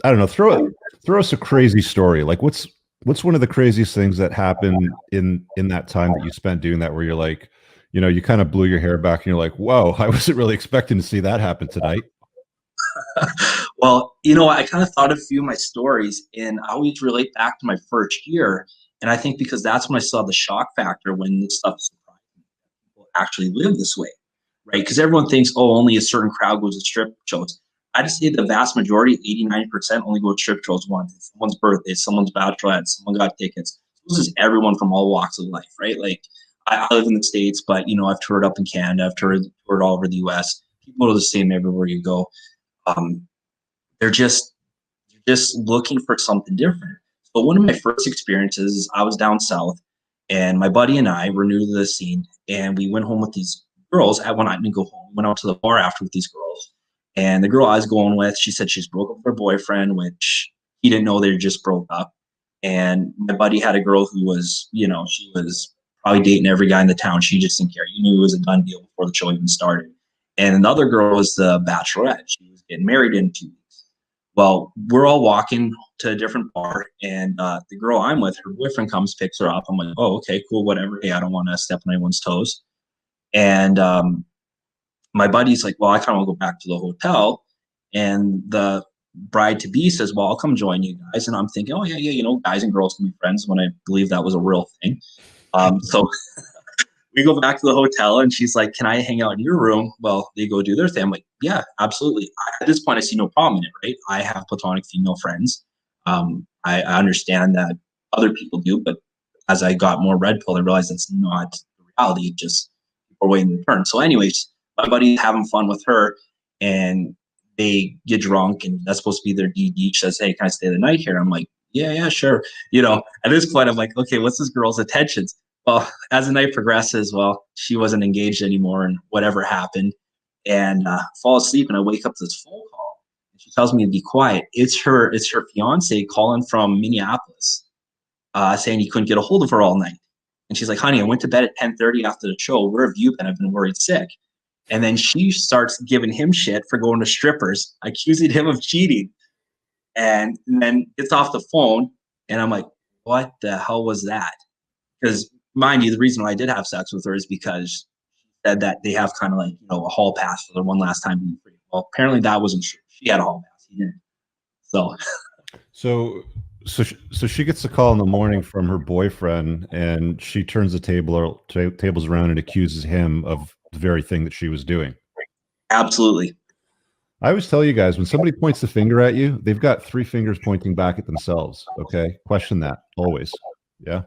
I don't know, throw us a crazy story. Like what's one of the craziest things that happened in that time that you spent doing that where you're like, you kind of blew your hair back and you're like, whoa, I wasn't really expecting to see that happen tonight. Well, I kind of thought of a few of my stories, and I always relate back to my first year. And I think because that's when I saw the shock factor when this stuff surprised me, people actually live this way, right? Because everyone thinks, oh, only a certain crowd goes to strip shows. I just say the vast majority, 89%, only go to strip shows once. It's someone's birthday, someone's bachelorette, someone got tickets. This is everyone from all walks of life, right? Like, I live in the States, but, I've toured up in Canada, I've toured all over the US. People are the same everywhere you go. Um, they're just looking for something different. So one of my first experiences is I was down south, and my buddy and I were new to the scene, and we went home with these girls. At one night, we go home, went out to the bar after with these girls, and the girl I was going with, she said she's broke up with her boyfriend, which he didn't know they just broke up. And my buddy had a girl who was, she was probably dating every guy in the town. She just didn't care. You knew it was a done deal before the show even started. And another girl was the bachelorette. She was getting married in 2 weeks. Well, we're all walking to a different bar, and the girl I'm with, her boyfriend comes, picks her up. I'm like, oh, okay, cool, whatever. Hey, I don't want to step on anyone's toes. And my buddy's like, well, I kind of want to go back to the hotel. And the bride to be says, well, I'll come join you guys. And I'm thinking, oh, yeah, guys and girls can be friends when I believe that was a real thing. So we go back to the hotel, and she's like, can I hang out in your room? Well, they go do their thing. I'm like, yeah, absolutely. At this point, I see no problem in it, right? I have platonic female friends. I understand that other people do, but as I got more red pill, I realized that's not the reality. Just people are waiting their turn. So, anyways, my buddy's having fun with her, and they get drunk, and that's supposed to be their DD. She says, hey, can I stay the night here? I'm like, yeah, sure. At this point, I'm like, okay, what's this girl's attentions? Well, as the night progresses, well, she wasn't engaged anymore, and whatever happened, and fall asleep, and I wake up to this phone call, and she tells me to be quiet. It's her fiance calling from Minneapolis, saying he couldn't get a hold of her all night, and she's like, "Honey, I went to bed at 10:30 after the show. Where have you been? I've been worried sick." And then she starts giving him shit for going to strippers, accusing him of cheating, and then gets off the phone, and I'm like, "What the hell was that?" Because mind you, the reason why I did have sex with her is because she said that they have kind of like, a hall pass for their one last time being free. Well, apparently that wasn't true. She had a hall pass. He didn't. So, So she gets a call in the morning from her boyfriend, and she turns the tables around and accuses him of the very thing that she was doing. absolutely. I always tell you guys, when somebody points the finger at you, they've got three fingers pointing back at themselves. Okay, question that always. Yeah.